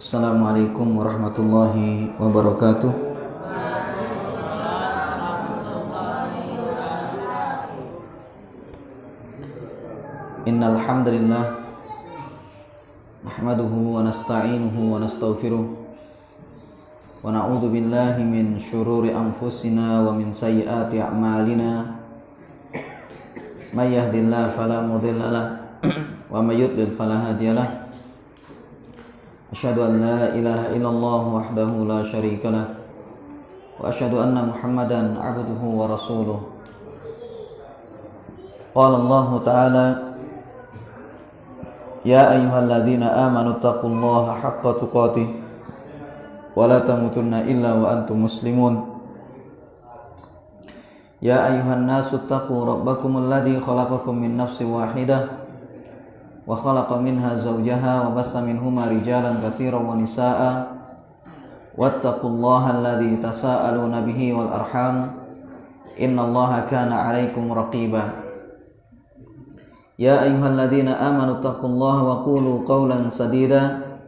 Assalamualaikum warahmatullahi wabarakatuh. Innal hamdalillah nahmaduhu wa nasta'inuhu wa nastaghfiruh wa na'udzu billahi min syururi anfusina wa min sayyiati a'malina. May yahdihillahu fala mudilla lahu wa may yudlil fala hadiya lahu. Asyhadu an la ilaha illallah wahdahu la syarika lah wa asyhadu anna Muhammadan abduhu wa rasuluh. Qala Allah Ta'ala: Ya ayyuhalladzina amanu taqullaha haqqa tuqatih wa la tamutunna illa wa antum muslimun. Ya ayyuhan nasu taqu rabbakumul ladzi khalaqakum min nafsin wahidah wa khalaqa minha zawjaha wa bassa minhuma rijalan katsiran wa nisaa'a wattaqullaha alladzi tasaaluna bihi wal arham innallaha kana 'alaikum raqiba. Ya ayyuhalladzina amanu taqullaha wa qulu qawlan sadida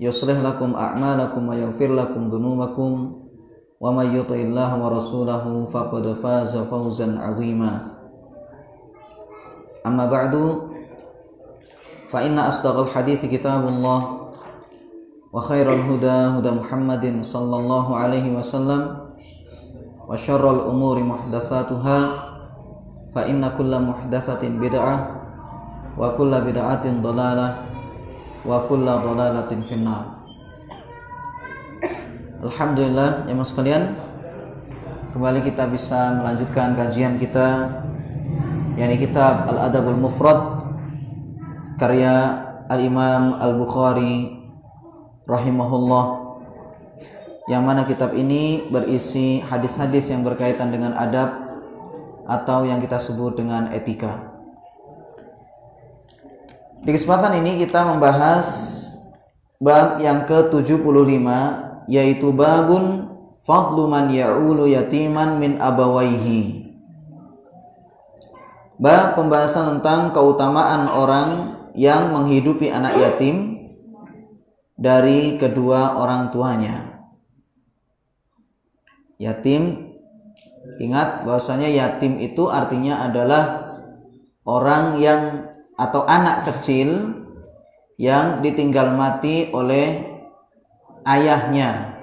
yuslih lakum a'malakum wa yaghfir lakum dhunubakum wa may yuti'illaha wa rasulahu faqad faza fawzan 'azima. Amma ba'du, fa inna asdaqal hadithi kitabullah wa khairal huda huda Muhammadin sallallahu alaihi wasallam wa syarrul umuri muhdatsatuha fa inna kulla muhdatsatin bid'ah wa kulla bid'atin dhalalah wa kulla dhalalatin finnar. Alhamdulillah, jemaah sekalian, kembali kita bisa melanjutkan kajian kita, yakni kitab Al-Adabul Mufrad karya Al-Imam Al-Bukhari rahimahullah, yang mana kitab ini berisi hadis-hadis yang berkaitan dengan adab atau yang kita sebut dengan etika. Di kesempatan ini kita membahas bab yang ke-75, yaitu babun fadlu man ya'ulu yatiman min abawaihi. Bab pembahasan tentang keutamaan orang yang menghidupi anak yatim dari kedua orang tuanya. Yatim, ingat bahwasanya yatim itu artinya adalah orang yang atau anak kecil yang ditinggal mati oleh ayahnya.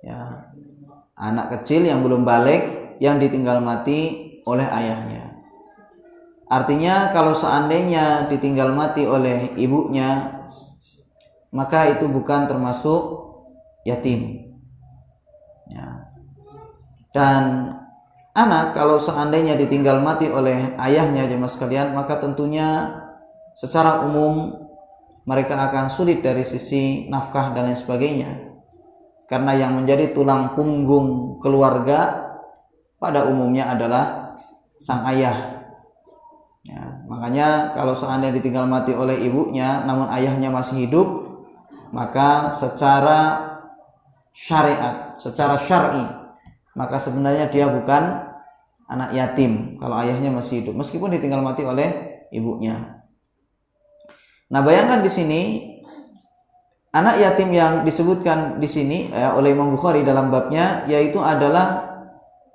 Ya, anak kecil yang belum balik yang ditinggal mati oleh ayahnya. Artinya kalau seandainya ditinggal mati oleh ibunya, maka itu bukan termasuk yatim. Ya. Dan anak kalau seandainya ditinggal mati oleh ayahnya, jemaah sekalian, maka tentunya secara umum mereka akan sulit dari sisi nafkah dan lain sebagainya. Karena yang menjadi tulang punggung keluarga pada umumnya adalah sang ayah. Ya, makanya kalau seandainya ditinggal mati oleh ibunya namun ayahnya masih hidup, maka secara syariat, secara syar'i, maka sebenarnya dia bukan anak yatim kalau ayahnya masih hidup meskipun ditinggal mati oleh ibunya. Nah, bayangkan di sini anak yatim yang disebutkan di sini oleh Imam Bukhari dalam babnya, yaitu adalah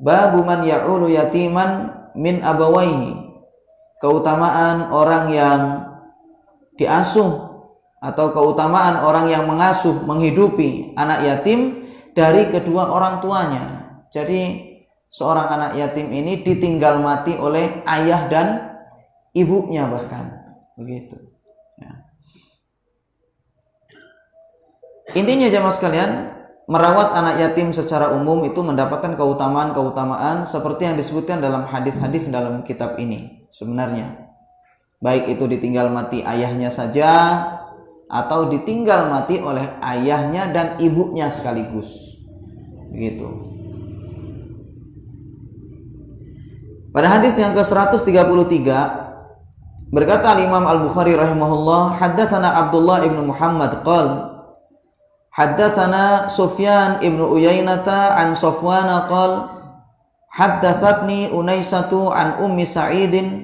babu man ya'ulu yatiman min abawaihi. Keutamaan orang yang diasuh atau keutamaan orang yang mengasuh, menghidupi anak yatim dari kedua orang tuanya. Jadi seorang anak yatim ini ditinggal mati oleh ayah dan ibunya bahkan. Begitu. Ya. Intinya jemaah sekalian, merawat anak yatim secara umum itu mendapatkan keutamaan-keutamaan seperti yang disebutkan dalam hadis-hadis dalam kitab ini. Sebenarnya baik itu ditinggal mati ayahnya saja atau ditinggal mati oleh ayahnya dan ibunya sekaligus. Begitu. Pada hadis yang ke-133 berkata Imam Al-Bukhari rahimahullah, haddatsana Abdullah ibn Muhammad qala haddatsana Sufyan ibn Uyainata an Safwan qala haddatsatni Unaisatu an Ummi Sa'idin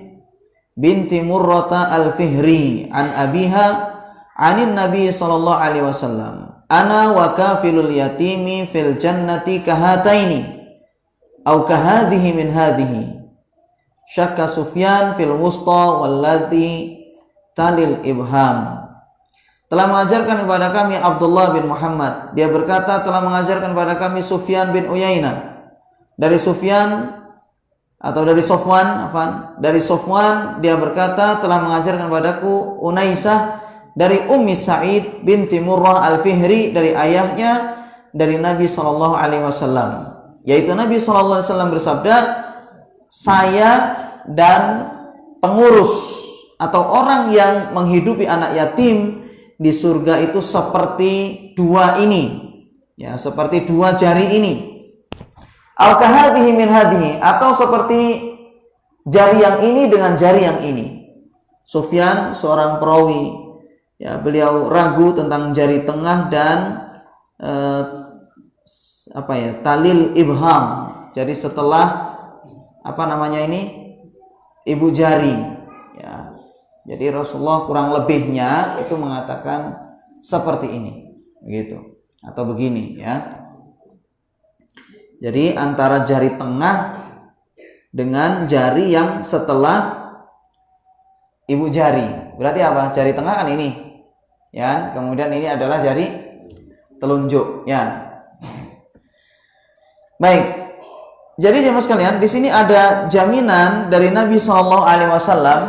binti Murrata al-Fihri an abiha anin Nabi sallallahu alaihi wasallam, ana wa kafilul yatimi fil jannati kahataini au kahadhihi min hadhihi. Syakka Sufyan fil wusta wallati talil ibham. Telah mengajarkan kepada kami Abdullah bin Muhammad, dia berkata telah mengajarkan kepada kami Sufyan bin Uyainah dari Sufyan atau dari Sofwan, dari Sofwan dia berkata telah mengajarkan padaku Unaisah dari Ummi Sa'id binti Murrah al-Fihri dari ayahnya dari Nabi sallallahu alaihi wasallam, yaitu Nabi sallallahu alaihi wasallam bersabda, saya dan pengurus atau orang yang menghidupi anak yatim di surga itu seperti dua ini, ya, seperti dua jari ini. Al-kahadhihi min hadhihi, atau seperti jari yang ini dengan jari yang ini. Sufyan seorang perawi, ya, beliau ragu tentang jari tengah dan talil ibham. Jadi setelah ibu jari, ya. Jadi Rasulullah kurang lebihnya itu mengatakan seperti ini, begitu atau begini, ya. Jadi antara jari tengah dengan jari yang setelah ibu jari. Berarti apa? Jari tengah kan ini, ya. Kemudian ini adalah jari telunjuk, ya. Baik. Jadi jemaah sekalian, di sini ada jaminan dari Nabi Shallallahu Alaihi Wasallam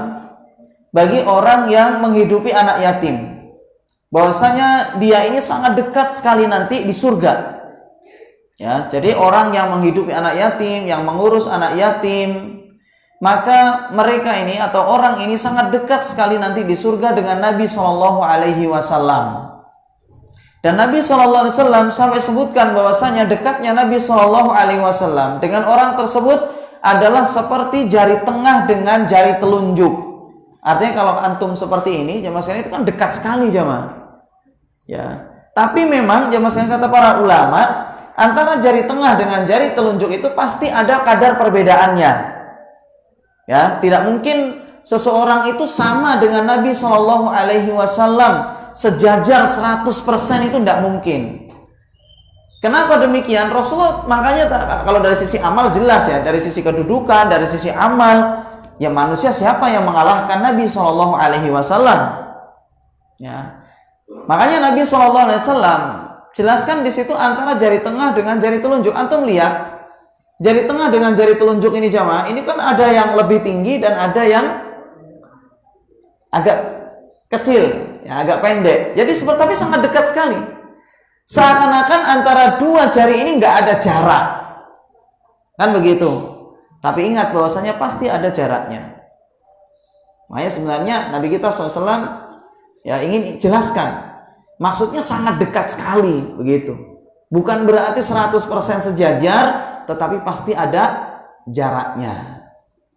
bagi orang yang menghidupi anak yatim, bahwasanya dia ini sangat dekat sekali nanti di surga. Ya, jadi orang yang menghidupi anak yatim, yang mengurus anak yatim, maka mereka ini atau orang ini sangat dekat sekali nanti di surga dengan Nabi Shallallahu Alaihi Wasallam. Dan Nabi Shallallahu Alaihi Wasallam sampai sebutkan bahwasanya dekatnya Nabi Shallallahu Alaihi Wasallam dengan orang tersebut adalah seperti jari tengah dengan jari telunjuk. Artinya kalau antum seperti ini, jamaah sekalian, itu kan dekat sekali, jamaah. Ya. Tapi memang jamaah sekalian, kata para ulama, antara jari tengah dengan jari telunjuk itu pasti ada kadar perbedaannya. Ya, tidak mungkin seseorang itu sama dengan Nabi Shallallahu Alaihi Wasallam sejajar 100%, itu tidak mungkin. Kenapa demikian? Rasulullah, makanya kalau dari sisi amal jelas, ya, dari sisi kedudukan, dari sisi amal, ya, manusia siapa yang mengalahkan Nabi Shallallahu Alaihi Wasallam? Ya, makanya Nabi Shallallahu Alaihi Wasallam jelaskan di situ antara jari tengah dengan jari telunjuk. Antum lihat jari tengah dengan jari telunjuk ini, jamaah, ini kan ada yang lebih tinggi dan ada yang agak kecil, ya, agak pendek. Jadi tapi sangat dekat sekali. Seakan-akan antara dua jari ini nggak ada jarak, kan begitu. Tapi ingat bahwasanya pasti ada jaraknya. Makanya sebenarnya Nabi kita SAW, ya, ingin jelaskan, maksudnya sangat dekat sekali, begitu. Bukan berarti 100% sejajar, tetapi pasti ada jaraknya.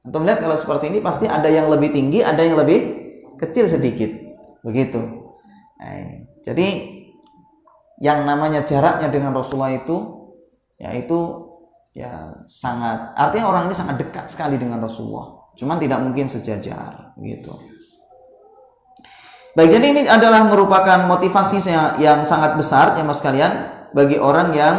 Untuk melihat kalau seperti ini pasti ada yang lebih tinggi, ada yang lebih kecil sedikit, begitu. Nah, jadi yang namanya jaraknya dengan Rasulullah itu, yaitu, ya, sangat, artinya orang ini sangat dekat sekali dengan Rasulullah, cuman tidak mungkin sejajar, begitu. Baik, jadi ini adalah merupakan motivasi yang sangat besar, ya, mas sekalian, bagi orang yang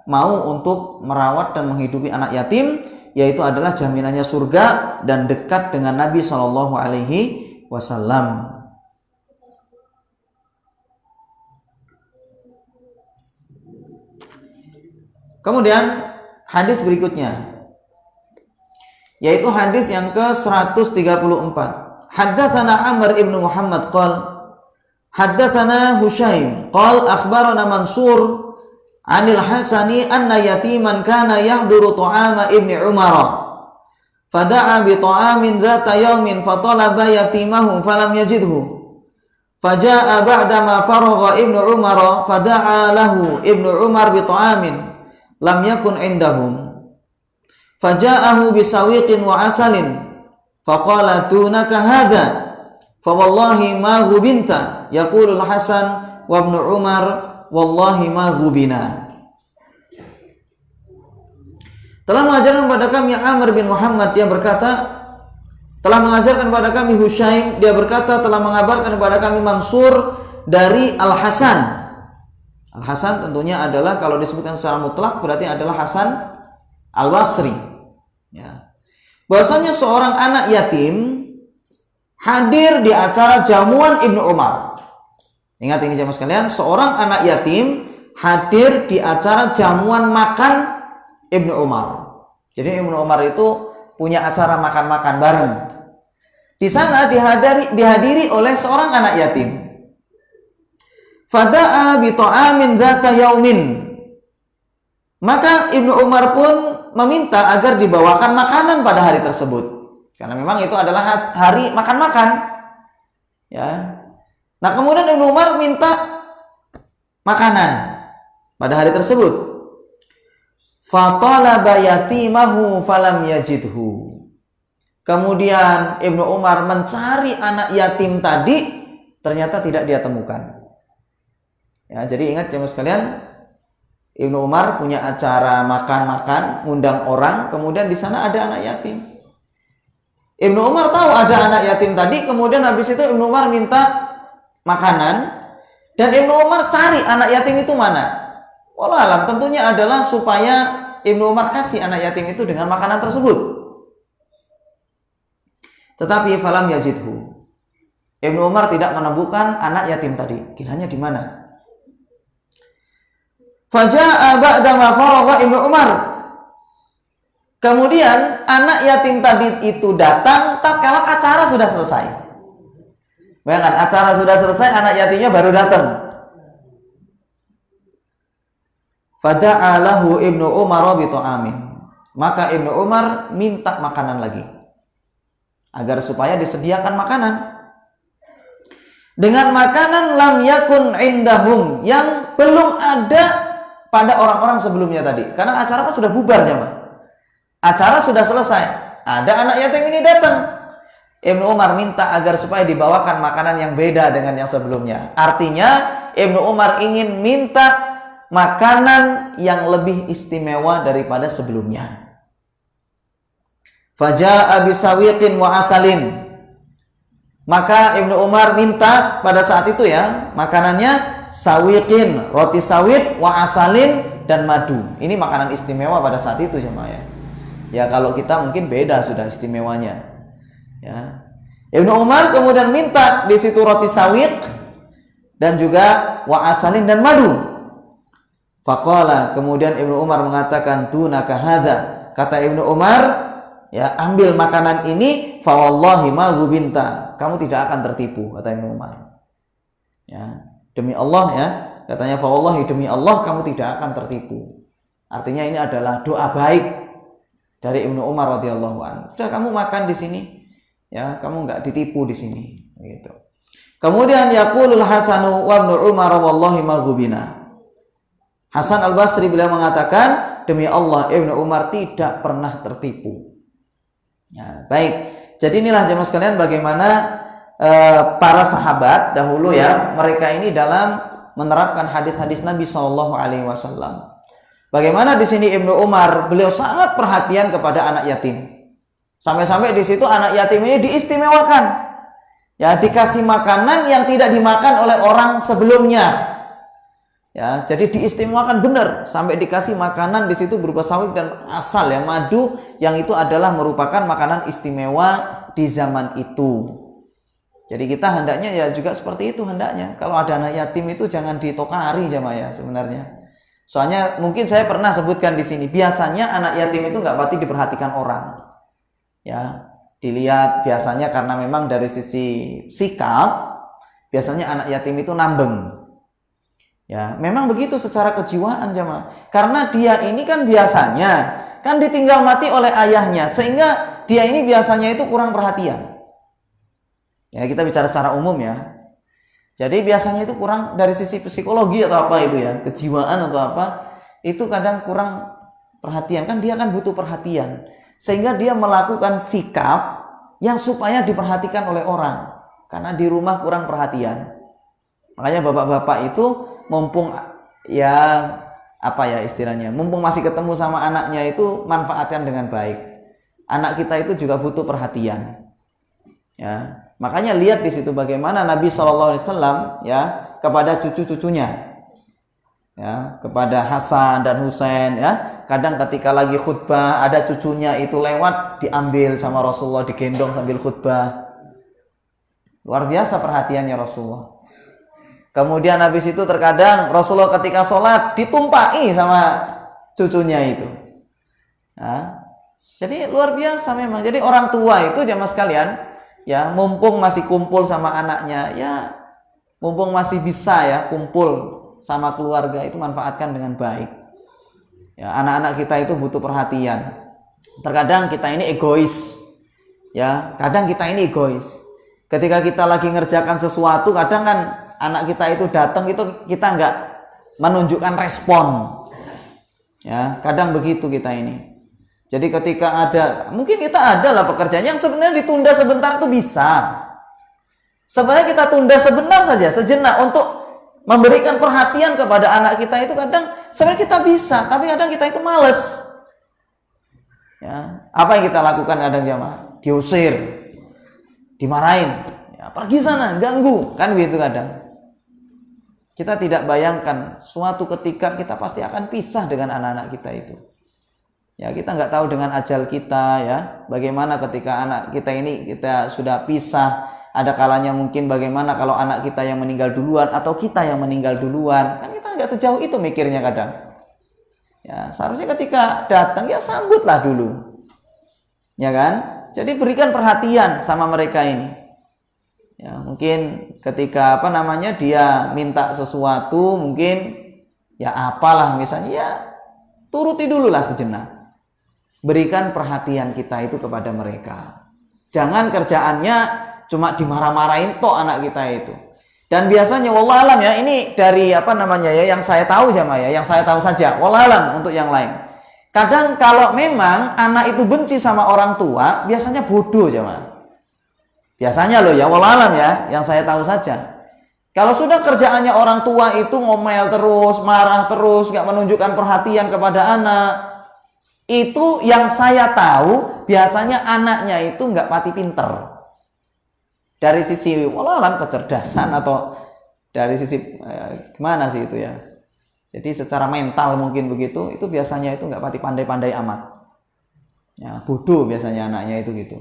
mau untuk merawat dan menghidupi anak yatim, yaitu adalah jaminannya surga dan dekat dengan Nabi Shallallahu Alaihi Wasallam. Kemudian hadis berikutnya, yaitu hadis yang ke-134. Haddatsana Amr ibn Muhammad qala haddatsana Hushaim qala akhbarana Mansur anil Hasani anna yatiman kana yahduru ta'ama ibni Umar fada'a bi ta'amin zata yawmin fatalaba yatimahu falam yajidhu faja'a ba'dama faragha ibnu Umar fada'a lahu ibnu Umar bi ta'amin lam yakun indahum faja'ahu bisawiqin wa asalin faqala tunaka hadha fa wallahi ma ghubinta yaqulul Hasan wa ibnu Umar wallahi ma ghubina. Telah mengajarkan kepada kami Amr bin Muhammad, dia berkata telah mengajarkan kepada kami Hushaim, dia berkata telah mengabarkan kepada kami Mansur dari Al-Hasan. Al-Hasan tentunya adalah kalau disebutkan secara mutlak berarti adalah Hasan Al-Basri. Ya. Bahwasanya seorang anak yatim hadir di acara jamuan Ibnu Umar. Ingat ini jamaah sekalian, seorang anak yatim hadir di acara jamuan makan Ibnu Umar. Jadi Ibnu Umar itu punya acara makan-makan bareng. Di sana dihadiri oleh seorang anak yatim. Fada'a bi ta'amin dzata yaumin. Maka Ibnu Umar pun meminta agar dibawakan makanan pada hari tersebut. Karena memang itu adalah hari makan-makan. Ya. Nah, kemudian Ibnu Umar minta makanan pada hari tersebut. Fatalaba yatimahu falam yajidhu. Kemudian Ibnu Umar mencari anak yatim tadi, ternyata tidak dia temukan. Ya, jadi ingat jemaah sekalian, Ibnu Umar punya acara makan-makan, ngundang orang, kemudian di sana ada anak yatim. Ibnu Umar tahu ada anak yatim tadi, kemudian habis itu Ibnu Umar minta makanan, dan Ibnu Umar cari anak yatim itu mana. Wallahu alam, tentunya adalah supaya Ibnu Umar kasih anak yatim itu dengan makanan tersebut. Tetapi falam yajidhu. Ibnu Umar tidak menemukan anak yatim tadi. Kiranya di mana? Faja'a ba'da ma faragha Ibnu Umar. Kemudian anak yatim tadi itu datang tatkala acara sudah selesai. Bayangkan, acara sudah selesai, anak yatimnya baru datang. Fada'a lahu Ibnu Umar bi ta'amin. Maka Ibnu Umar minta makanan lagi, agar supaya disediakan makanan. Dengan makanan lam yakun indahum, yang belum ada pada orang-orang sebelumnya tadi. Karena acara kan sudah bubar jemaah. Acara sudah selesai, ada anak yatim ini datang. Ibnu Umar minta agar supaya dibawakan makanan yang beda dengan yang sebelumnya. Artinya Ibnu Umar ingin minta makanan yang lebih istimewa daripada sebelumnya. Faja'a bisawiqin wa asalin. Maka Ibnu Umar minta pada saat itu ya, makanannya sawiqin, roti sawit, wa asalin, dan madu. Ini makanan istimewa pada saat itu jemaah ya. Ya kalau kita mungkin beda sudah istimewanya. Ya. Ibnu Umar kemudian minta di situ roti sawiq dan juga wa asalin dan madu. Faqala, kemudian Ibnu Umar mengatakan dunaka hadza. Kata Ibnu Umar, ya ambil makanan ini, fa wallahi ma gubinta. Kamu tidak akan tertipu, kata Ibnu Umar. Ya, demi Allah ya, katanya fa wallahi, demi Allah kamu tidak akan tertipu. Artinya ini adalah doa baik dari Ibnu Umar radhiyallahu anhu. Sudah kamu makan di sini, ya, kamu enggak ditipu di sini, gitu. Kemudian yaqulul Hasanu wa Ibnu Umar wallahi ma gubina. Hasan Al-Basri beliau mengatakan, demi Allah Ibnu Umar tidak pernah tertipu. Ya, baik. Jadi inilah jemaah sekalian bagaimana para sahabat dahulu ya, mereka ini dalam menerapkan hadis-hadis Nabi Shallallahu Alaihi Wasallam. Bagaimana di sini Ibnu Umar beliau sangat perhatian kepada anak yatim. Sampai-sampai di situ anak yatim ini diistimewakan. Ya, dikasih makanan yang tidak dimakan oleh orang sebelumnya. Ya, jadi diistimewakan benar sampai dikasih makanan di situ berupa sawit dan asal ya, madu, yang itu adalah merupakan makanan istimewa di zaman itu. Jadi kita hendaknya ya juga seperti itu hendaknya. Kalau ada anak yatim itu jangan ditokari jamaah ya sebenarnya. Soalnya mungkin saya pernah sebutkan di sini, biasanya anak yatim itu nggak pati diperhatikan orang. Ya, dilihat biasanya karena memang dari sisi sikap, biasanya anak yatim itu nambeng. Ya, memang begitu secara kejiwaan jemaah. Karena dia ini kan biasanya kan ditinggal mati oleh ayahnya, sehingga dia ini biasanya itu kurang perhatian. Ya, kita bicara secara umum ya. Jadi biasanya itu kurang dari sisi psikologi atau apa itu ya, kejiwaan atau apa, itu kadang kurang perhatian. Kan dia kan butuh perhatian, sehingga dia melakukan sikap yang supaya diperhatikan oleh orang. Karena di rumah kurang perhatian. Makanya bapak-bapak itu mumpung ya apa ya istilahnya, mumpung masih ketemu sama anaknya itu manfaatkan dengan baik. Anak kita itu juga butuh perhatian. Ya, Makanya lihat di situ bagaimana Nabi SAW ya kepada cucu-cucunya, ya kepada Hasan dan Husain ya. Kadang ketika lagi khutbah ada cucunya itu lewat, diambil sama Rasulullah, digendong sambil khutbah. Luar biasa perhatiannya Rasulullah. Kemudian habis itu terkadang Rasulullah ketika sholat ditumpahi sama cucunya itu. Nah, jadi luar biasa memang. Jadi orang tua itu jamaah sekalian, ya mumpung masih kumpul sama anaknya, ya mumpung masih bisa ya kumpul sama keluarga, itu manfaatkan dengan baik. Ya, anak-anak kita itu butuh perhatian. Terkadang kita ini egois, ya kadang kita ini egois. Ketika kita lagi ngerjakan sesuatu, kadang kan anak kita itu datang itu kita nggak menunjukkan respon. Ya, kadang begitu kita ini. Jadi ketika mungkin kita ada lah pekerjaan yang sebenarnya ditunda sebentar itu bisa. Sebenarnya kita tunda sebentar saja, sejenak untuk memberikan perhatian kepada anak kita itu kadang sebenarnya kita bisa, tapi kadang kita itu males. Ya, apa yang kita lakukan kadang jamaah? Diusir, dimarahin, ya, pergi sana, ganggu, kan begitu kadang. Kita tidak bayangkan suatu ketika kita pasti akan pisah dengan anak-anak kita itu. Ya, kita nggak tahu dengan ajal kita ya, bagaimana ketika anak kita ini kita sudah pisah. Ada kalanya mungkin bagaimana kalau anak kita yang meninggal duluan atau kita yang meninggal duluan. Kan kita nggak sejauh itu mikirnya kadang. Ya, seharusnya ketika datang ya sambutlah dulu. Ya kan? Jadi berikan perhatian sama mereka ini. Ya, mungkin ketika dia minta sesuatu, mungkin ya apalah misalnya, ya turuti dulu lah sejenak. Berikan perhatian kita itu kepada mereka. Jangan kerjaannya cuma dimarah-marahin toh anak kita itu. Dan biasanya wallah alam ya, ini dari yang saya tahu jamaah ya, yang saya tahu saja. Wallah alam untuk yang lain. Kadang kalau memang anak itu benci sama orang tua, biasanya bodoh jamaah. Biasanya loh ya, wallah alam ya, yang saya tahu saja. Kalau sudah kerjaannya orang tua itu ngomel terus, marah terus, nggak menunjukkan perhatian kepada anak, itu yang saya tahu biasanya anaknya itu nggak pati pinter. Dari sisi wallahualam kecerdasan atau dari sisi gimana sih itu ya. Jadi secara mental mungkin begitu, itu biasanya itu nggak pati pandai-pandai amat. Ya, bodoh biasanya anaknya itu gitu.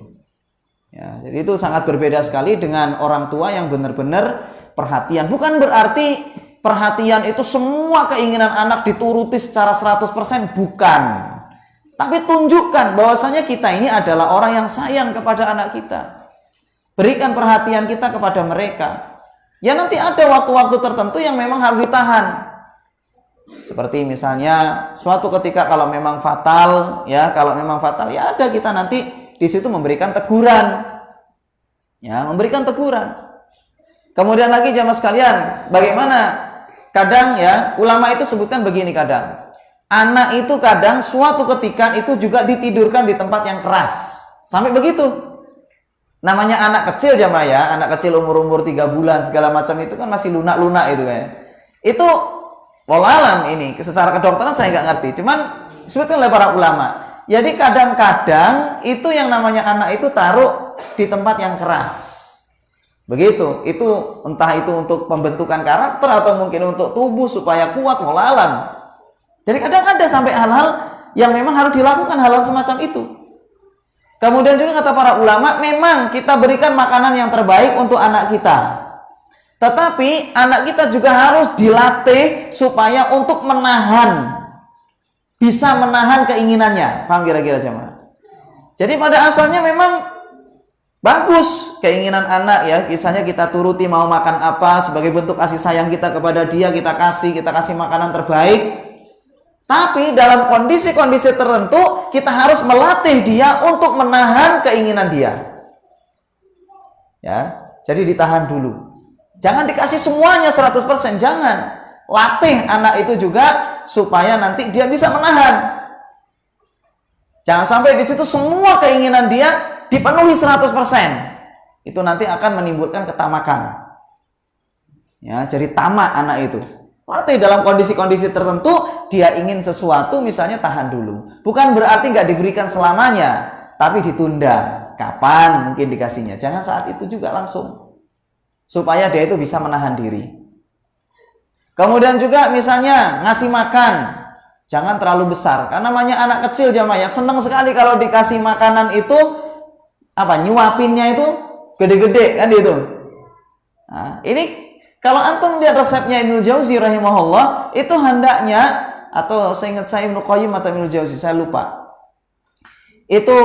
Ya, jadi itu sangat berbeda sekali dengan orang tua yang benar-benar perhatian. Bukan berarti perhatian itu semua keinginan anak dituruti secara 100%, bukan. Tapi tunjukkan bahwasanya kita ini adalah orang yang sayang kepada anak kita. Berikan perhatian kita kepada mereka. Ya nanti ada waktu-waktu tertentu yang memang harus ditahan. Seperti misalnya suatu ketika kalau memang fatal, ya ada kita nanti di situ memberikan teguran. Ya, memberikan teguran. Kemudian lagi jamaah sekalian, bagaimana kadang ya ulama itu sebutkan begini kadang. Anak itu kadang suatu ketika itu juga ditidurkan di tempat yang keras. Sampai begitu. Namanya anak kecil jamaah ya, anak kecil umur-umur 3 bulan segala macam itu kan masih lunak-lunak itu kayak. Itu wallahualam ini secara kedokteran saya nggak ngerti. Cuman disebutkan oleh para ulama. Jadi kadang-kadang itu yang namanya anak itu taruh di tempat yang keras. Begitu. Itu entah itu untuk pembentukan karakter atau mungkin untuk tubuh supaya kuat, wallahualam. Jadi kadang ada sampai hal-hal yang memang harus dilakukan hal-hal semacam itu. Kemudian juga kata para ulama, memang kita berikan makanan yang terbaik untuk anak kita. Tetapi anak kita juga harus dilatih supaya untuk bisa menahan keinginannya. Paham kira-kira jemaah? Jadi pada asalnya memang bagus keinginan anak ya. Misalnya kita turuti mau makan apa, sebagai bentuk kasih sayang kita kepada dia, kita kasih makanan terbaik. Tapi dalam kondisi-kondisi tertentu kita harus melatih dia untuk menahan keinginan dia. Ya, jadi ditahan dulu. Jangan dikasih semuanya 100%, jangan. Latih anak itu juga supaya nanti dia bisa menahan. Jangan sampai di situ semua keinginan dia dipenuhi 100%. Itu nanti akan menimbulkan ketamakan. Ya, jadi tamak anak itu. Latih dalam kondisi-kondisi tertentu, dia ingin sesuatu misalnya tahan dulu. Bukan berarti nggak diberikan selamanya, tapi ditunda. kapan mungkin dikasihnya. Jangan saat itu juga langsung. Supaya dia itu bisa menahan diri. Kemudian juga misalnya ngasih makan, jangan terlalu besar. Karena namanya anak kecil jamaah ya, senang sekali kalau dikasih makanan itu nyuapinnya itu gede-gede kan gitu. Nah, ini kalau antum lihat resepnya Ibnu Jauzi rahimahullah, itu hendaknya, atau saya ingat saya Ibnu Qayyim atau Ibnu Jauzi, saya lupa. Itu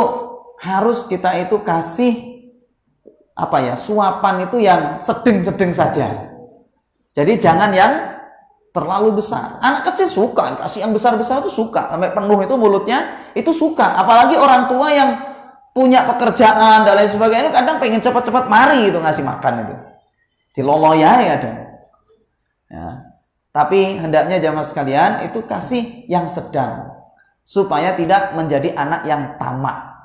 harus kita itu kasih suapan itu yang sedang-sedang saja. Jadi jangan yang terlalu besar. Anak kecil suka kasih yang besar-besar, itu suka sampai penuh itu mulutnya, itu suka. Apalagi orang tua yang punya pekerjaan dan lain sebagainya, kadang pengen cepat-cepat mari itu ngasih makan itu. Diloloyai ada. Ya. Tapi hendaknya jamaah sekalian itu kasih yang sedang, supaya tidak menjadi anak yang tamak.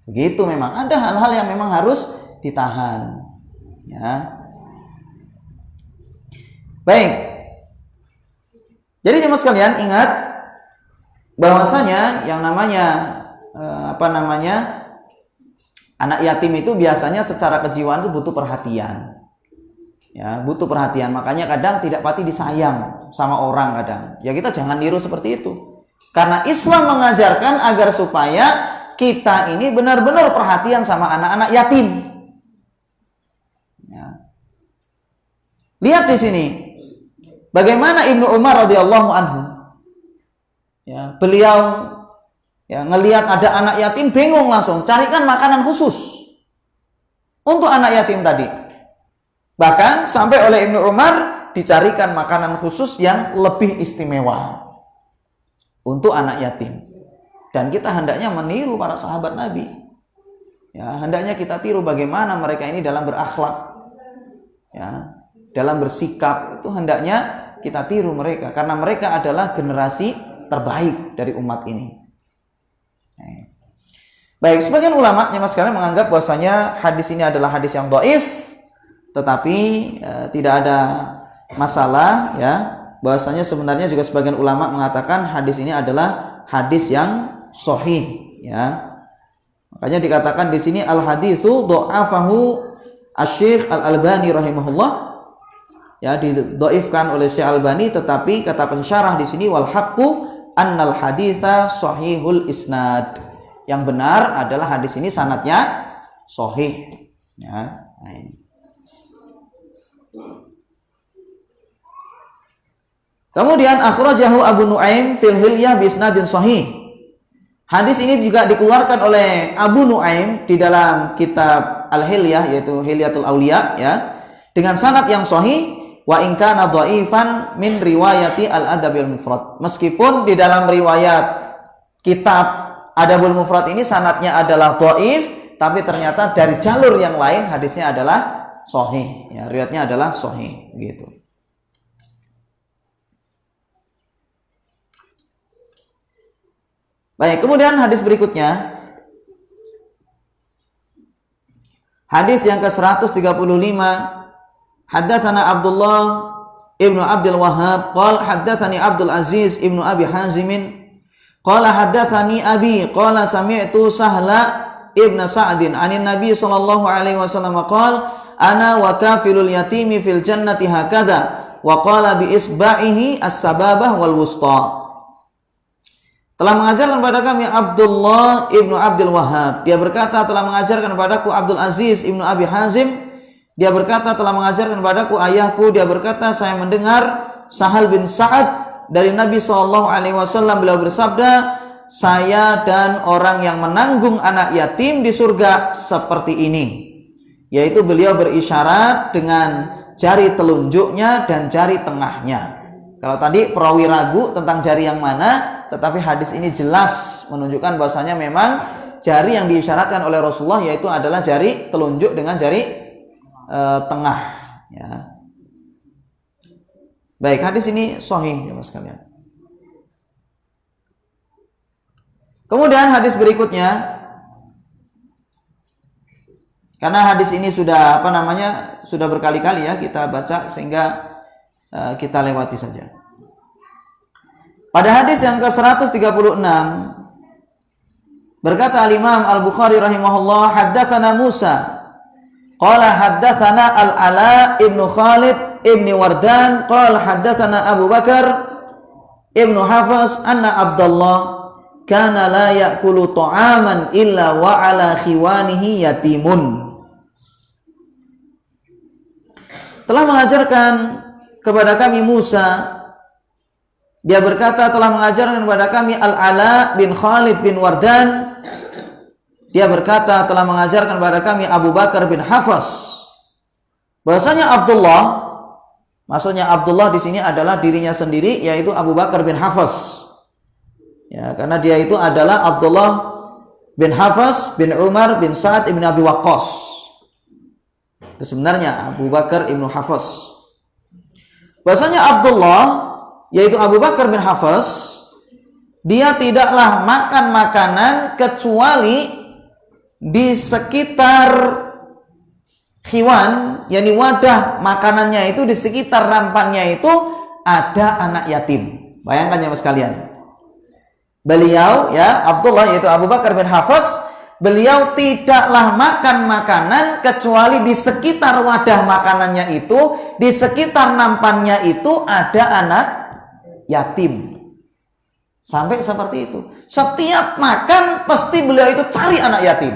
Begitu memang. Ada hal-hal yang memang harus ditahan. Ya. Baik. Jadi jemaah sekalian ingat bahwasanya yang namanya anak yatim itu biasanya secara kejiwaan itu butuh perhatian. Ya, butuh perhatian. Makanya kadang tidak pati disayang sama orang kadang. Ya kita jangan niru seperti itu. Karena Islam mengajarkan agar supaya kita ini benar-benar perhatian sama anak-anak yatim. Ya. Lihat di sini bagaimana Ibnu Umar radhiyallahu anhu. Ya, beliau ngelihat ada anak yatim bingung, langsung carikan makanan khusus untuk anak yatim tadi. Bahkan sampai oleh Ibnu Umar dicarikan makanan khusus yang lebih istimewa untuk anak yatim. Dan kita hendaknya meniru para sahabat Nabi. Ya, hendaknya kita tiru bagaimana mereka ini dalam berakhlak. Ya, dalam bersikap itu hendaknya kita tiru mereka, karena mereka adalah generasi terbaik dari umat ini. Baik, sebagian ulama mas sekalian menganggap bahwasanya hadis ini adalah hadis yang dhaif, tetapi tidak ada masalah ya, bahwasanya sebenarnya juga sebagian ulama mengatakan hadis ini adalah hadis yang sahih ya. Makanya dikatakan di sini al hadisu dha'afahu Asy-Syaikh Al-Albani rahimahullah. Ya, didhaifkan oleh Syekh Albani, tetapi kata pensyarah di sini wal haqqu annal haditsa sahihul isnad. Yang benar adalah hadis ini sanadnya sahih ya. Kemudian akhrajahu Abu Nuaim fil Hilyah bi isnadin sahih. Hadis ini juga dikeluarkan oleh Abu Nuaim di dalam kitab Al-Hilyah, yaitu Hilyatul Auliya ya, dengan sanad yang sahih. Wa in kana dhaifan min riwayati Al-Adabil Mufrad. Meskipun di dalam riwayat kitab Adabul Mufrad ini sanadnya adalah dhaif, tapi ternyata dari jalur yang lain hadisnya adalah sahih ya, riwayatnya adalah sahih gitu. Baik, kemudian hadis berikutnya. Hadis yang ke-135. Haddatsana Abdullah ibnu Abdul Wahhab qala haddatsani Abdul Aziz ibnu Abi Hazim qala haddatsani abi qala sami'tu Sahla ibnu Sa'din 'anin Nabi sallallahu alaihi wasallam qala ana wa kafilul yatimi fil jannati hakadha wa qala bi isba'ihi as-sababah wal wusta. Telah mengajarkan kepada kami Abdullah ibnu Abdul Wahhab. Dia berkata telah mengajarkan kepadaku Abdul Aziz ibnu Abi Hazim. Dia berkata telah mengajarkan kepadaku ayahku. Dia berkata saya mendengar Sahal bin Sa'ad dari Nabi SAW. Beliau bersabda, saya dan orang yang menanggung anak yatim di surga seperti ini. Yaitu beliau berisyarat dengan jari telunjuknya dan jari tengahnya. Kalau tadi perawi ragu tentang jari yang mana, tetapi hadis ini jelas menunjukkan bahwasanya memang jari yang diisyaratkan oleh Rasulullah yaitu adalah jari telunjuk dengan jari tengah ya. Baik, hadis ini sahih ya Mas sekalian. Kemudian hadis berikutnya, karena hadis ini sudah sudah berkali-kali ya kita baca sehingga kita lewati saja. Pada hadis yang ke-136 Berkata Al-Imam Al-Bukhari rahimahullah, haddatsana Musa qala haddatsana Al-Ala ibnu Khalid ibni Wardan qala haddatsana Abu Bakar ibnu Hafs anna Abdullah kana la ya'kulu ta'aman illa wa ala khiwanihi yatimun. Telah mengajarkan kepada kami Musa, dia berkata telah mengajarkan kepada kami Al-Ala bin Khalid bin Wardan, dia berkata telah mengajarkan kepada kami Abu Bakar bin Hafs, bahwasanya Abdullah, maksudnya Abdullah di sini adalah dirinya sendiri, yaitu Abu Bakar bin Hafs. Ya, karena dia itu adalah Abdullah bin Hafs bin Umar bin Sa'ad ibn Abi Waqqas. Itu sebenarnya Abu Bakar ibnu Hafs. Bahwasanya Abdullah, yaitu Abu Bakar bin Hafs, dia tidaklah makan makanan kecuali di sekitar khiwan, yakni wadah makanannya itu, di sekitar nampannya itu ada anak yatim. Bayangkan ya mas sekalian, beliau ya Abdullah, yaitu Abu Bakar bin Hafs, beliau tidaklah makan makanan kecuali di sekitar wadah makanannya itu, di sekitar nampannya itu ada anak yatim. Sampai seperti itu, setiap makan pasti beliau itu cari anak yatim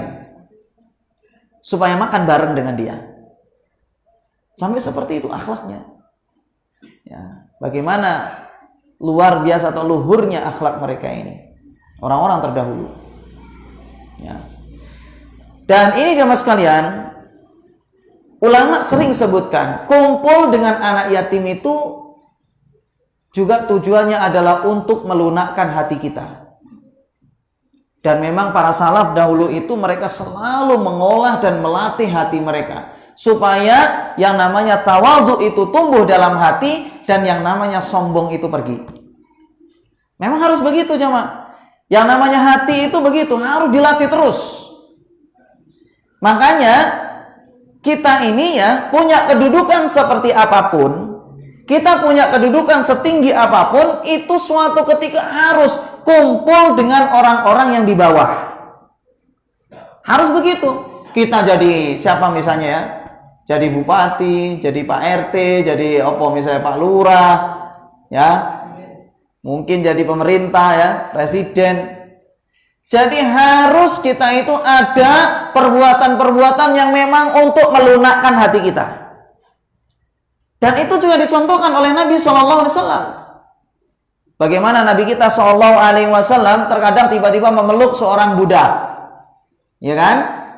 supaya makan bareng dengan dia. Sampai seperti itu akhlaknya. Ya, bagaimana luar biasa atau luhurnya akhlak mereka ini, orang-orang terdahulu. Ya. Dan ini jemaah sekalian, ulama sering sebutkan kumpul dengan anak yatim itu juga tujuannya adalah untuk melunakkan hati kita. Dan memang para salaf dahulu itu mereka selalu mengolah dan melatih hati mereka supaya yang namanya tawadhu itu tumbuh dalam hati dan yang namanya sombong itu pergi. Memang harus begitu jemaah. Yang namanya hati itu begitu, harus dilatih terus. Makanya kita ini ya punya kedudukan seperti apapun, kita punya kedudukan setinggi apapun, itu suatu ketika harus kumpul dengan orang-orang yang di bawah. Harus begitu. Kita jadi siapa misalnya ya? Jadi bupati, jadi Pak RT, jadi apa misalnya Pak Lurah, ya. Mungkin jadi pemerintah ya, presiden. Jadi harus kita itu ada perbuatan-perbuatan yang memang untuk melunakkan hati kita. Dan itu juga dicontohkan oleh Nabi SAW. Bagaimana Nabi kita SAW terkadang tiba-tiba memeluk seorang budak, ya kan?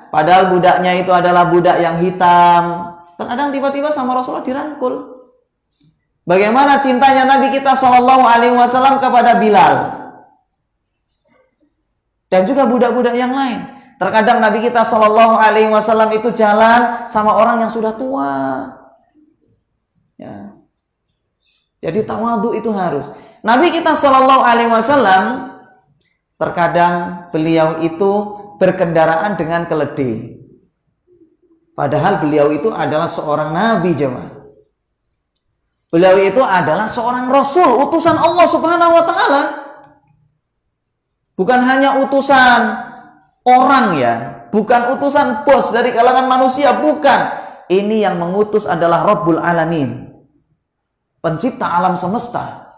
Padahal budaknya itu adalah budak yang hitam. Terkadang tiba-tiba sama Rasulullah dirangkul. Bagaimana cintanya Nabi kita SAW kepada Bilal. Dan juga budak-budak yang lain. Terkadang Nabi kita SAW itu jalan sama orang yang sudah tua. Ya. Jadi tawadhu itu harus. Nabi kita SAW terkadang beliau itu berkendaraan dengan keledai. Padahal beliau itu adalah seorang nabi jemaah. Beliau itu adalah seorang rasul, utusan Allah Subhanahu wa taala. Bukan hanya utusan orang ya, bukan utusan bos dari kalangan manusia, bukan. Ini yang mengutus adalah Rabbul Alamin, pencipta alam semesta.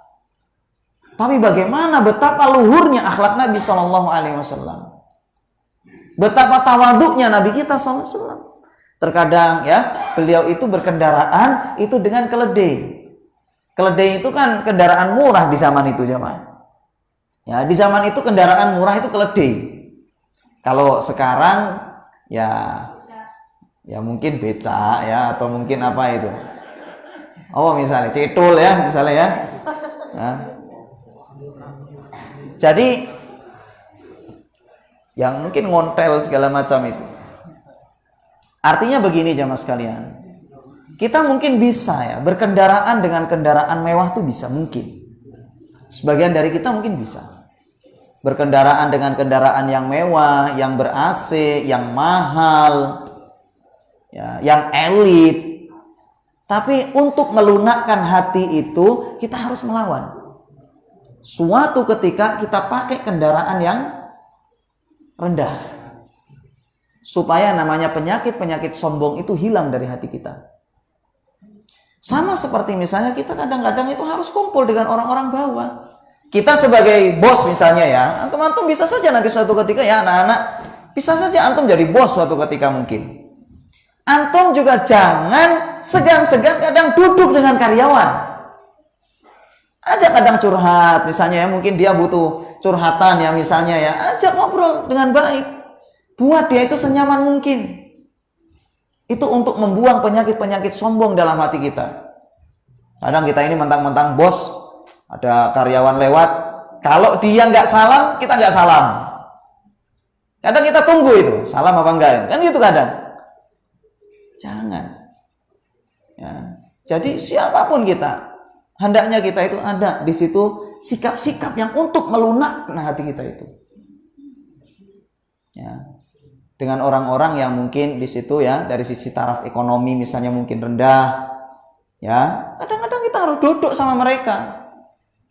Tapi bagaimana betapa luhurnya akhlak Nabi SAW. Betapa tawaduknya Nabi kita SAW. Terkadang ya, beliau itu berkendaraan itu dengan keledai. Keledai itu kan kendaraan murah di zaman itu jemaah. Ya, di zaman itu kendaraan murah itu keledai. Kalau sekarang ya mungkin becak ya, atau mungkin apa itu. Oh misalnya cetul ya, misalnya ya. Nah. Jadi yang mungkin ngontel segala macam itu. Artinya begini jamaah sekalian, kita mungkin bisa ya berkendaraan dengan kendaraan mewah tuh bisa mungkin. Sebagian dari kita mungkin bisa berkendaraan dengan kendaraan yang mewah, yang ber-AC, yang mahal, ya, yang elit. Tapi untuk melunakkan hati itu kita harus melawan. Suatu ketika kita pakai kendaraan yang rendah. Supaya namanya penyakit-penyakit sombong itu hilang dari hati kita. Sama seperti misalnya kita kadang-kadang itu harus kumpul dengan orang-orang bawah. Kita sebagai bos misalnya ya, antum bisa saja nanti suatu ketika ya anak-anak, bisa saja antum jadi bos suatu ketika mungkin. Antum juga jangan segan-segan kadang duduk dengan karyawan. Ajak kadang curhat misalnya ya, mungkin dia butuh curhatan ya misalnya ya, ajak ngobrol dengan baik. Buat dia itu senyaman mungkin. Itu untuk membuang penyakit-penyakit sombong dalam hati kita. Kadang kita ini mentang-mentang bos, ada karyawan lewat, kalau dia nggak salam, kita nggak salam. Kadang kita tunggu itu, salam apa enggak, kan gitu kadang. Jangan. Ya. Jadi siapapun kita, hendaknya kita itu ada di situ sikap-sikap yang untuk melunakkan hati kita itu. Ya. Dengan orang-orang yang mungkin di situ ya, dari sisi taraf ekonomi misalnya mungkin rendah, ya kadang-kadang kita harus duduk sama mereka,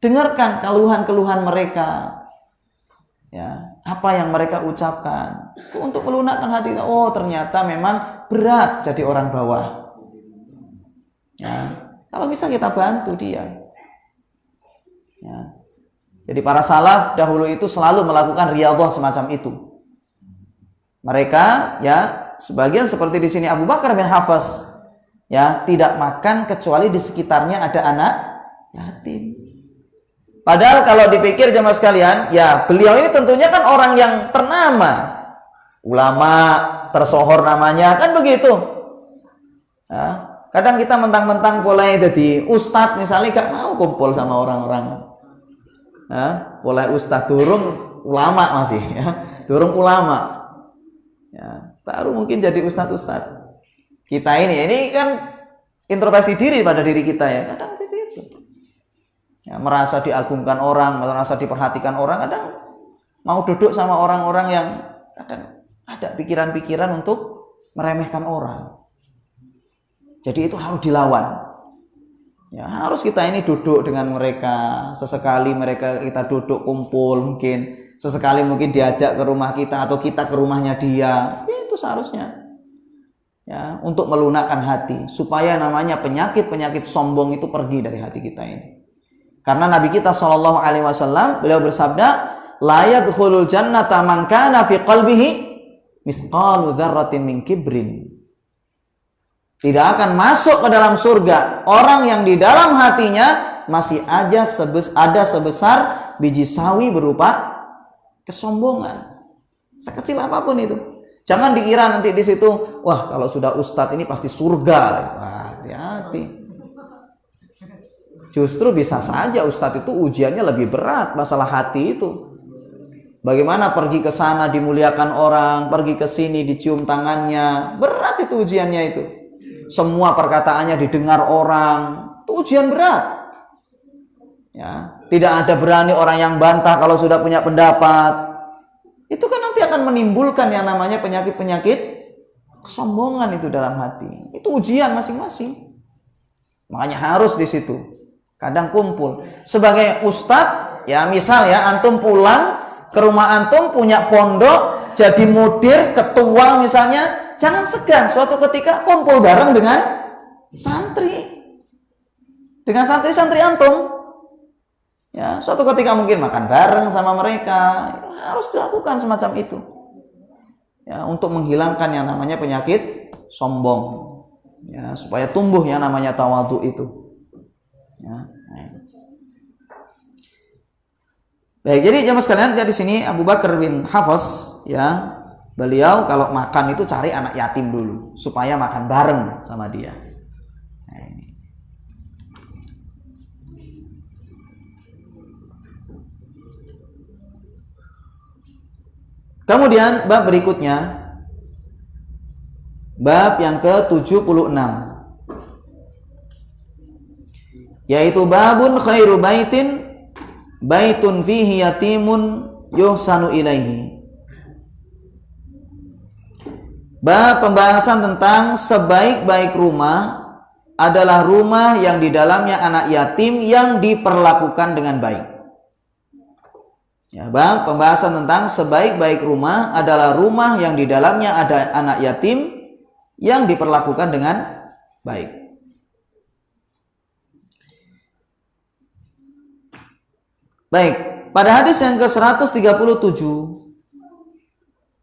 dengarkan keluhan-keluhan mereka, ya apa yang mereka ucapkan, itu untuk melunakkan hati kita. Oh ternyata memang berat jadi orang bawah, ya kalau bisa kita bantu dia, ya. Jadi para salaf dahulu itu selalu melakukan riyadhah semacam itu. Mereka ya sebagian seperti di sini Abu Bakar bin Hafs ya tidak makan kecuali di sekitarnya ada anak yatim. Padahal kalau dipikir jemaah sekalian, ya beliau ini tentunya kan orang yang ternama, ulama tersohor namanya kan begitu. Ya, kadang kita mentang-mentang boleh jadi ustadz misalnya gak mau kumpul sama orang-orang. Ya, boleh ustadz durung ulama masih ya, durung ulama. Ya, baru mungkin jadi ustadz-ustadz. Kita ini kan introspeksi diri pada diri kita ya. Kadang begitu. Ya, merasa diagungkan orang, merasa diperhatikan orang, kadang mau duduk sama orang-orang yang kadang ada pikiran-pikiran untuk meremehkan orang. Jadi itu harus dilawan. Ya, harus kita ini duduk dengan mereka, sesekali mereka kita duduk kumpul mungkin. Sesekali mungkin diajak ke rumah kita atau kita ke rumahnya dia. Itu seharusnya. Ya, untuk melunakkan hati supaya namanya penyakit-penyakit sombong itu pergi dari hati kita ini. Karena Nabi kita sallallahu alaihi wasallam beliau bersabda, "La yadkhulul jannata man kana fi qalbihi misqalu dzarratin min kibrin." Tidak akan masuk ke dalam surga orang yang di dalam hatinya masih ada sebesar biji sawi berupa kesombongan, sekecil apapun itu. Jangan dikira nanti di situ, wah kalau sudah ustadz ini pasti surga. Wah, hati-hati. Justru bisa saja ustadz itu ujiannya lebih berat masalah hati itu. Bagaimana pergi ke sana dimuliakan orang, pergi ke sini dicium tangannya, berat itu ujiannya itu. Semua perkataannya didengar orang, itu ujian berat. Ya, tidak ada berani orang yang bantah kalau sudah punya pendapat. Itu kan nanti akan menimbulkan yang namanya penyakit-penyakit kesombongan itu dalam hati. Itu ujian masing-masing. Makanya harus di situ. Kadang kumpul. Sebagai ustadz, ya misal ya antum pulang ke rumah antum punya pondok, jadi mudir, ketua misalnya, jangan segan suatu ketika kumpul bareng dengan santri. Dengan santri-santri antum. Ya, suatu ketika mungkin makan bareng sama mereka, harus dilakukan semacam itu. Ya, untuk menghilangkan yang namanya penyakit sombong. Ya, supaya tumbuh yang namanya tawadhu itu. Ya. Baik, jadi jemaah sekalian di sini Abu Bakar bin Hafs ya, beliau kalau makan itu cari anak yatim dulu supaya makan bareng sama dia. Nah, ini. Kemudian bab berikutnya, bab yang ke-76, yaitu babun khairu baitin baitun fihi yatimun yuhsanu ilaihi. Bab pembahasan tentang sebaik-baik rumah adalah rumah yang di dalamnya anak yatim yang diperlakukan dengan baik. Ya, bab pembahasan tentang sebaik-baik rumah adalah rumah yang di dalamnya ada anak yatim yang diperlakukan dengan baik. Baik, pada hadis yang ke-137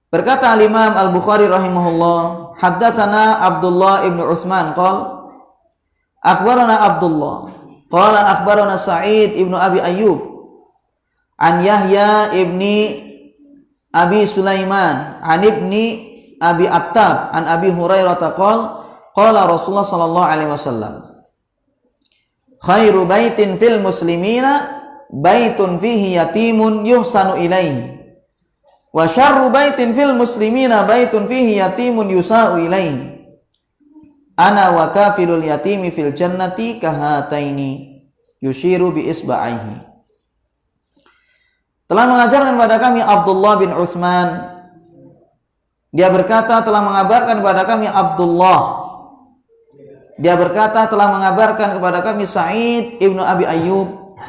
berkata Imam Al-Bukhari rahimahullah, haddatsana Abdullah ibn Utsman qala akhbarana Abdullah qala akhbarana Sa'id ibn Abi Ayyub an Yahya ibni Abi Sulaiman an ibni Abi Attab an Abi Hurairah qala Rasulullah sallallahu alaihi wasallam khairu baitin fil muslimina baitun fihi yatimun yuhsanu ilaihi wa syarru baitin fil muslimina baitun fihi yatimun yusa'u ilaihi ana wa kafilul yatimi fil jannati kahataini yushiru bi isba'ihi. Telah mengajarkan kepada kami Abdullah bin Utsman, dia berkata telah mengabarkan kepada kami Abdullah, dia berkata telah mengabarkan kepada kami Sa'id ibnu Abi Ayyub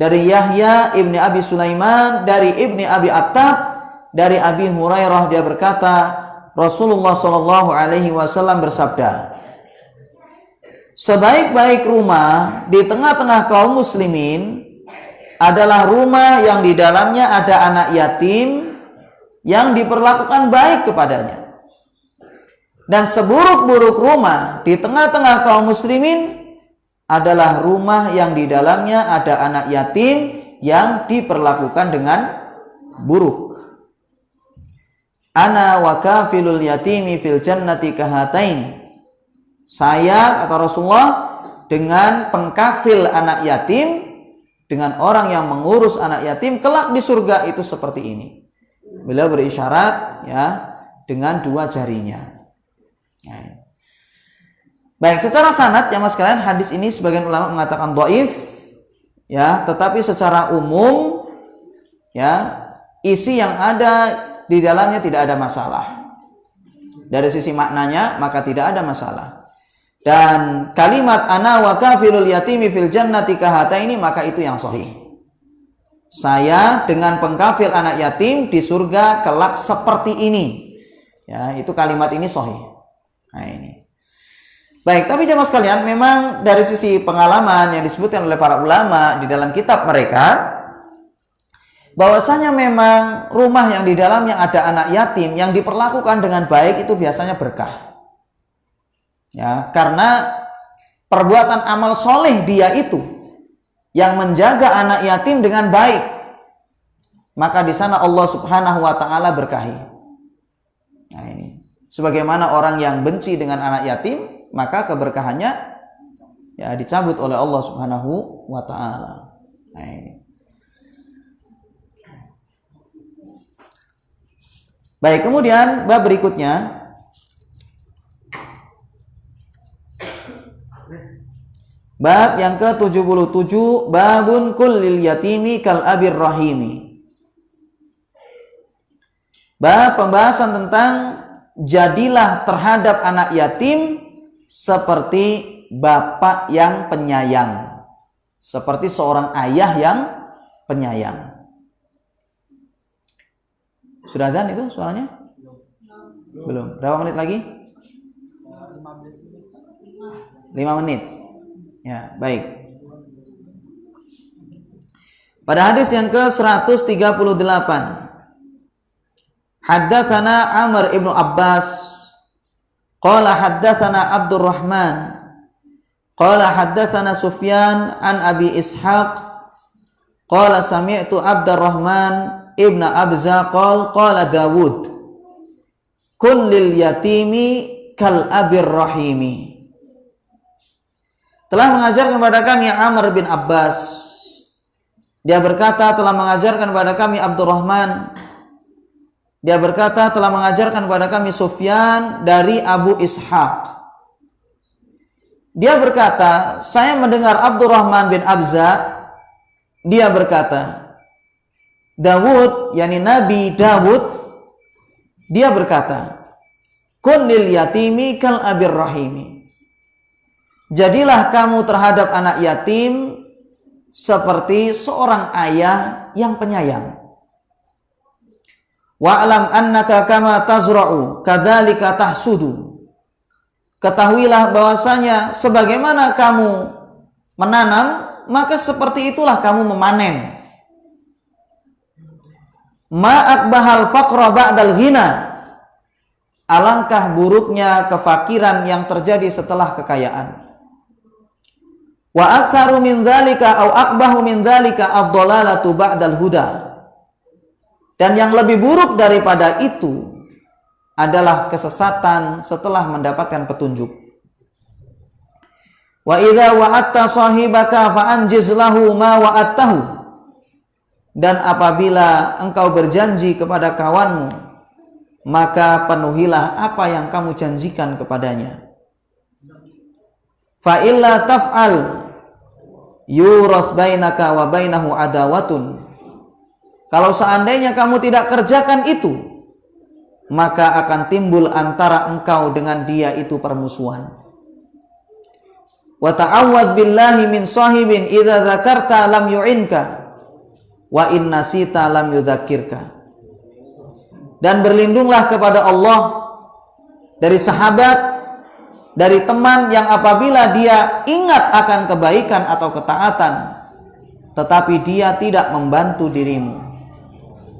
dari Yahya ibni Abi Sulaiman dari ibni Abi Attab dari Abi Hurairah, dia berkata Rasulullah Shallallahu Alaihi Wasallam bersabda, sebaik-baik rumah di tengah-tengah kaum muslimin adalah rumah yang di dalamnya ada anak yatim yang diperlakukan baik kepadanya. Dan seburuk-buruk rumah di tengah-tengah kaum muslimin adalah rumah yang di dalamnya ada anak yatim yang diperlakukan dengan buruk. Ana wa kafilul yatimi fil jannati kahataini. Saya, kata Rasulullah, dengan pengkafil anak yatim, dengan orang yang mengurus anak yatim kelak di surga itu seperti ini. Beliau berisyarat ya dengan dua jarinya. Nah. Baik, secara sanad ya mas sekalian, hadis ini sebagian ulama mengatakan dhaif ya, tetapi secara umum ya isi yang ada di dalamnya tidak ada masalah. Dari sisi maknanya maka tidak ada masalah. Dan kalimat ana wa kafilul yatimi fil jannati kahata ini maka itu yang sahih. Saya dengan pengkafil anak yatim di surga kelak seperti ini. Ya, itu kalimat ini sahih. Nah, ini. Baik, tapi jemaah sekalian, memang dari sisi pengalaman yang disebutkan oleh para ulama di dalam kitab mereka, bahwasanya memang rumah yang di dalamnya ada anak yatim yang diperlakukan dengan baik itu biasanya berkah. Ya, karena perbuatan amal soleh dia itu yang menjaga anak yatim dengan baik, maka di sana Allah Subhanahu wa taala berkahi. Nah, ini. Sebagaimana orang yang benci dengan anak yatim, maka keberkahannya ya dicabut oleh Allah Subhanahu wa taala. Nah, ini. Baik, kemudian bab berikutnya bab yang ke-77, babun kullil yatimi kal abir rahimi. Bab pembahasan tentang jadilah terhadap anak yatim seperti bapak yang penyayang, seperti seorang ayah yang penyayang. Sudah adzan itu suaranya? Belum. Berapa menit lagi? 5 menit. Ya, baik. Pada hadis yang ke-138, haddatsana Amr ibnu Abbas qala haddatsana Abdurrahman qala haddatsana Sufyan an Abi Ishaq qala sami'tu Abdurrahman ibnu Abza qala Dawud kun lil yatimi kal abir rahimi. Telah mengajarkan kepada kami Amr bin Abbas, dia berkata telah mengajarkan kepada kami Abdurrahman, dia berkata telah mengajarkan kepada kami Sufyan dari Abu Ishaq. Dia berkata, saya mendengar Abdurrahman bin Abza, dia berkata, Dawud, yakni Nabi Dawud, dia berkata, Kunil yatimi kal abir rahimi. Jadilah kamu terhadap anak yatim seperti seorang ayah yang penyayang. Wa'lam annaka kama tazra'u kadzalika tahsudu. Ketahuilah bahwasanya sebagaimana kamu menanam, maka seperti itulah kamu memanen. Ma akbahal faqra ba'dal ghina. Alangkah buruknya kefakiran yang terjadi setelah kekayaan. Wa aktsaru min dzalika au akbahu min dzalika ad-dhalalatu ba'dal huda. Dan yang lebih buruk daripada itu adalah kesesatan setelah mendapatkan petunjuk. Wa idza wa'atta sahibaka fa'anjiz lahu ma wa'attahu. Dan apabila engkau berjanji kepada kawanmu, maka penuhilah apa yang kamu janjikan kepadanya. Fa illa taf'al yuras bainaka wa bainahu adawatun. Kalau seandainya kamu tidak kerjakan itu, maka akan timbul antara engkau dengan dia itu permusuhan. Wa ta'awwad billahi min sahibin idza dzakarta lam yu'inka wa in nasita lam yudzakirka. Dan berlindunglah kepada Allah dari sahabat, dari teman yang apabila dia ingat akan kebaikan atau ketaatan, tetapi dia tidak membantu dirimu.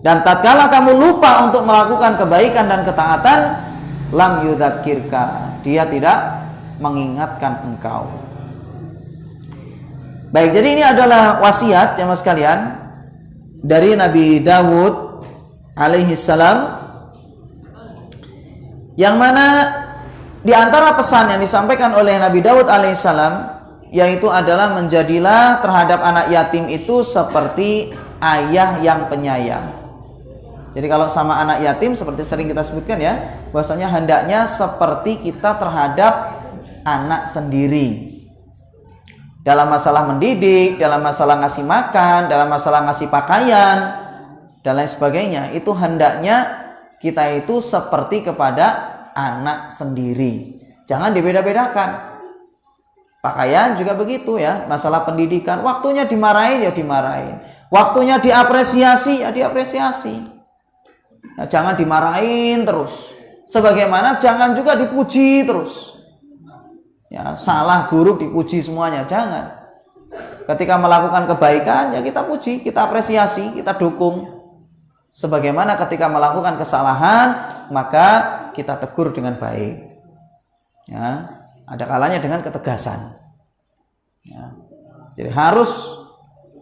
Dan tatkala kamu lupa untuk melakukan kebaikan dan ketaatan, lam yudzakirka, dia tidak mengingatkan engkau. Baik, jadi ini adalah wasiat jemaah sekalian dari Nabi Dawud alaihi salam, yang mana di antara pesan yang disampaikan oleh Nabi Dawud alaihi salam yaitu adalah menjadilah terhadap anak yatim itu seperti ayah yang penyayang. Jadi kalau sama anak yatim seperti sering kita sebutkan ya, bahwasanya hendaknya seperti kita terhadap anak sendiri. Dalam masalah mendidik, dalam masalah ngasih makan, dalam masalah ngasih pakaian, dan lain sebagainya, itu hendaknya kita itu seperti kepada anak sendiri. Jangan dibeda-bedakan. Pakaian juga begitu ya, masalah pendidikan, waktunya dimarahin ya dimarahin, waktunya diapresiasi ya diapresiasi. Nah, jangan dimarahin terus. Sebagaimana jangan juga dipuji terus. Ya, salah buruk dipuji semuanya, jangan. Ketika melakukan kebaikan ya kita puji, kita apresiasi, kita dukung. Sebagaimana ketika melakukan kesalahan maka kita tegur dengan baik. Ya, ada kalanya dengan ketegasan. Ya. Jadi harus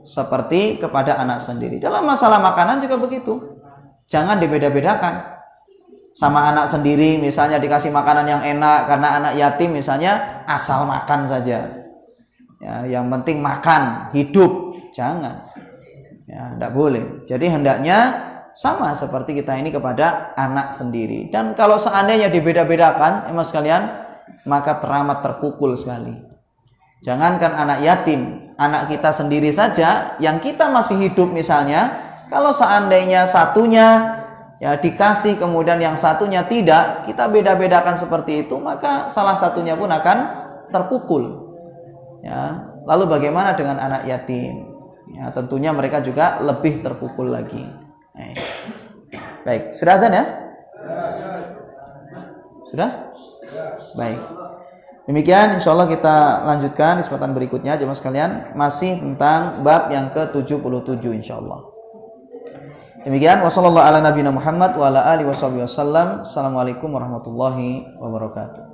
seperti kepada anak sendiri. Dalam masalah makanan juga begitu. Jangan dibeda-bedakan. Sama anak sendiri misalnya dikasih makanan yang enak, karena anak yatim misalnya asal makan saja. Ya, yang penting makan, hidup. Jangan. Ya, tidak boleh. Jadi hendaknya sama seperti kita ini kepada anak sendiri. Dan kalau seandainya dibeda-bedakan, mas sekalian, maka teramat terpukul sekali. Jangankan anak yatim, anak kita sendiri saja yang kita masih hidup misalnya, kalau seandainya satunya ya dikasih kemudian yang satunya tidak, kita beda-bedakan seperti itu, maka salah satunya pun akan terpukul. Ya, lalu bagaimana dengan anak yatim? Ya, tentunya mereka juga lebih terpukul lagi. Baik, sudah azan ya? Sudah? Baik. Demikian insyaallah kita lanjutkan di kesempatan berikutnya jemaah sekalian, masih tentang bab yang ke-77 insyaallah. Demikian wasallallahu ala nabiyina Muhammad wa ala alihi wasallam. Assalamualaikum warahmatullahi wabarakatuh.